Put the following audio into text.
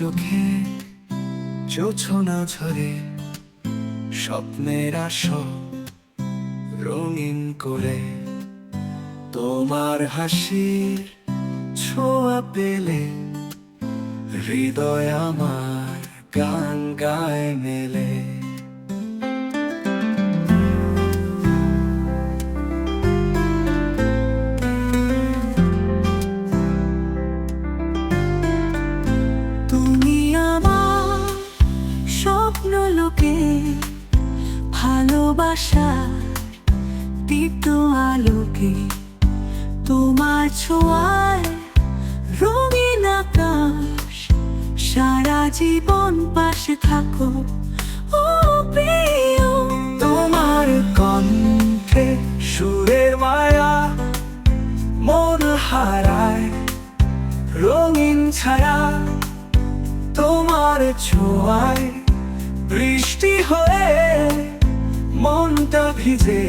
চোখে জোছনা ঝরে স্বপ্নের আসো রঙিন করে তোমার হাসির ছোঁয়া পেলে হৃদয় আমার গান গায় মেলে। তুমি আমার স্বপ্ন লোকে ভালোবাসা দীপ্ত আলোকে তোমার ছোঁয়ায় রঙিন আকাশ সারা জীবন পাশে থাকো ও প্রিয়। তোমার কণ্ঠে সুরের মায়া মন হারায় রঙিন ছায়া তোমার ছোঁয়ায় বৃষ্টি হয়ে মনটা ভিজে